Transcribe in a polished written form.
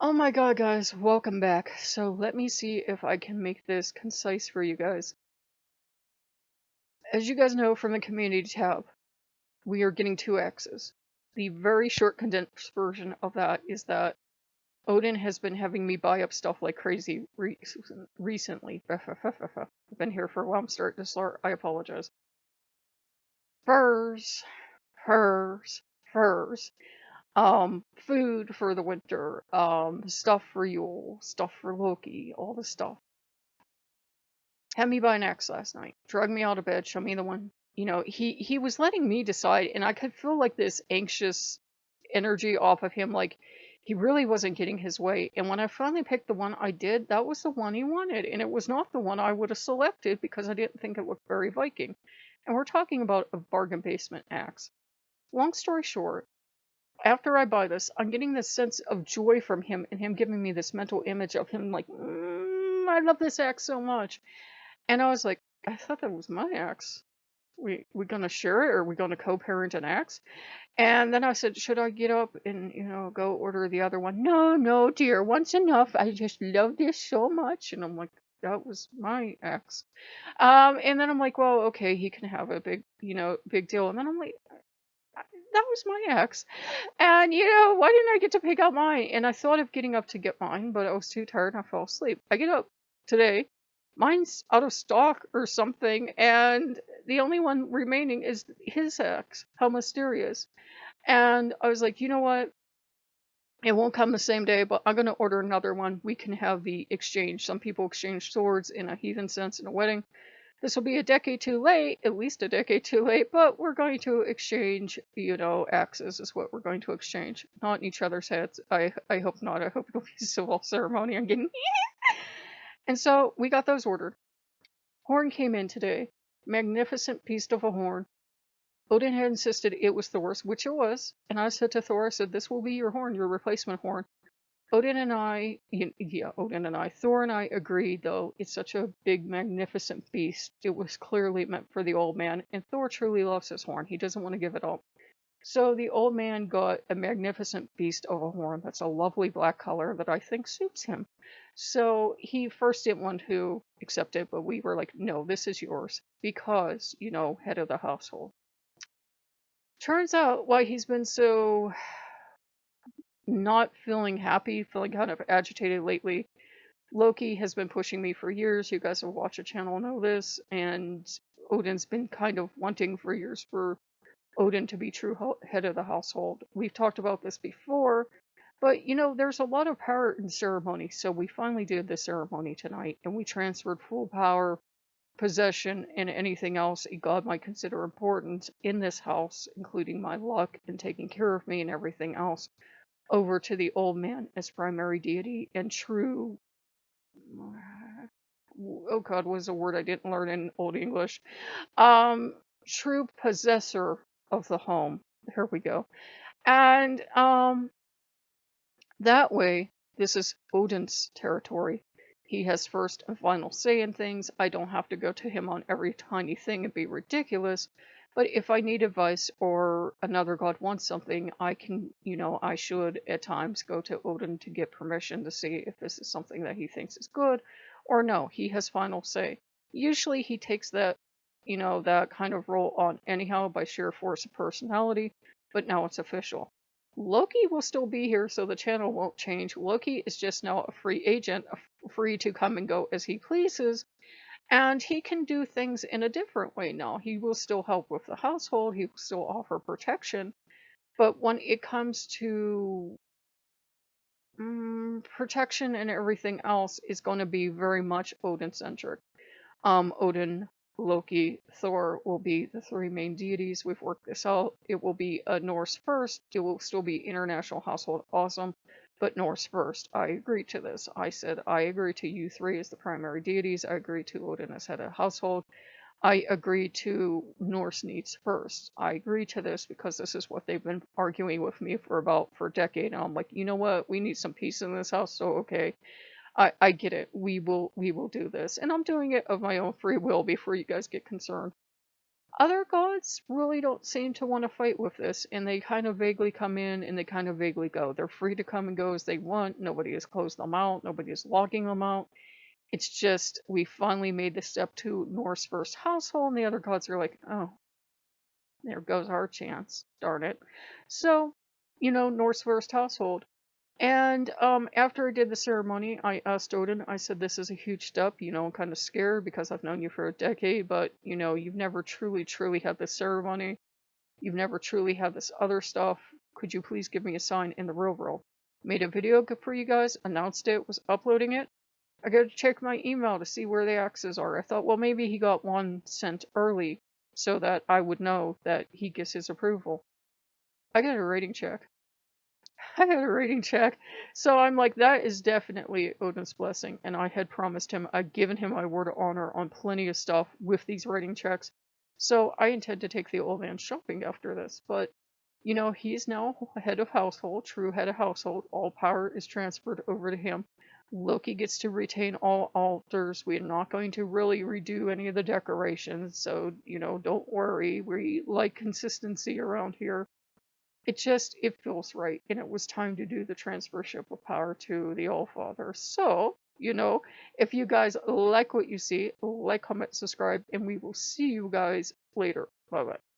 Oh my god, guys, welcome back. So let me see if I can make this concise for you guys. As you guys know from the community tab, we are getting two X's. The very short condensed version of that is that Odin has been having me buy up stuff like crazy recently. I've been here for a while. I'm starting to slur. I apologize. Furs, furs, furs. Food for the winter, stuff for Yule, stuff for Loki, all the stuff. Had me buy an axe last night. Drug me out of bed, show me the one. He was letting me decide, and I could feel like this anxious energy off of him, like he really wasn't getting his way. And when I finally picked the one I did, that was the one he wanted, and it was not the one I would have selected because I didn't think it looked very Viking. And we're talking about a bargain basement axe. Long story short, after I buy this, I'm getting this sense of joy from him and him giving me this mental image of him like, I love this axe so much. And I was like, I thought that was my axe. We gonna share it, or are we gonna co-parent an axe? And then I said, should I get up and go order the other one? No, no, dear, one's enough. I just love this so much. And I'm like, that was my axe. And then I'm like, well, okay, he can have a big deal. And then I'm like, that was my ex. And why didn't I get to pick out mine? And I thought of getting up to get mine, but I was too tired and I fell asleep. I get up today. Mine's out of stock or something, and the only one remaining is his ex. How mysterious. And I was like, you know what? It won't come the same day, but I'm going to order another one. We can have the exchange. Some people exchange swords in a heathen sense in a wedding. This will be a decade too late, at least a decade too late, but we're going to exchange, axes is what we're going to exchange. Not in each other's heads. I hope not. I hope it'll be civil ceremony. I'm getting And so we got those ordered. Horn came in today. Magnificent beast of a horn. Odin had insisted it was Thor's, which it was. And I said to Thor, I said, this will be your horn, your replacement horn. Odin and I, Thor and I agreed, though, it's such a big, magnificent beast. It was clearly meant for the old man, and Thor truly loves his horn. He doesn't want to give it up. So the old man got a magnificent beast of a horn that's a lovely black color that I think suits him. So he first didn't want to accept it, but we were like, no, this is yours, because, head of the household. Turns out why he's been so not feeling happy, feeling kind of agitated lately. Loki has been pushing me for years. You guys who watch the channel know this. And Odin's been kind of wanting for years for Odin to be true head of the household. We've talked about this before. But, there's a lot of power in ceremony. So we finally did the ceremony tonight. And we transferred full power, possession, and anything else a god might consider important in this house, including my luck and taking care of me and everything else, over to the old man as primary deity and true. Oh God, was a word I didn't learn in Old English. True possessor of the home. There we go. And that way, this is Odin's territory. He has first and final say in things. I don't have to go to him on every tiny thing and be ridiculous. But if I need advice or another god wants something, I can, I should at times go to Odin to get permission to see if this is something that he thinks is good or no. He has final say. Usually he takes that, that kind of role on anyhow by sheer force of personality, but now it's official. Loki will still be here, so the channel won't change. Loki is just now a free agent, free to come and go as he pleases. And he can do things in a different way now. He will still help with the household. He will still offer protection. But when it comes to protection and everything else, is going to be very much Odin-centric. Odin, Loki, Thor will be the three main deities. We've worked this out. It will be a Norse first. It will still be international household awesome, but Norse first. I agree to this. I said I agree to you three as the primary deities. I agree to Odin as head of household. I agree to Norse needs first. I agree to this because this is what they've been arguing with me for a decade. And I'm like, you know what? We need some peace in this house. So okay. I get it. We will do this. And I'm doing it of my own free will before you guys get concerned. Other gods really don't seem to want to fight with this, and they kind of vaguely come in and they kind of vaguely go. They're free to come and go as they want. Nobody has closed them out. Nobody is logging them out. It's just we finally made the step to Norse first household, and the other gods are like, oh, there goes our chance. Darn it. So, Norse first household. And after I did the ceremony, I asked Odin, I said, this is a huge step, I'm kind of scared because I've known you for a decade, but, you've never truly, truly had this ceremony. You've never truly had this other stuff. Could you please give me a sign in the real world? Made a video for you guys, announced it, was uploading it. I got to check my email to see where the axes are. I thought, well, maybe he got one sent early so that I would know that he gives his approval. I got a rating check. I had a rating check. So I'm like, that is definitely Odin's blessing. And I had promised him, I'd given him my word of honor on plenty of stuff with these rating checks. So I intend to take the old man shopping after this. But, he's now head of household, true head of household. All power is transferred over to him. Loki gets to retain all altars. We're not going to really redo any of the decorations. So, don't worry. We like consistency around here. It feels right, and it was time to do the transfership of power to the All-Father. So, if you guys like what you see, like, comment, subscribe, and we will see you guys later. Bye-bye.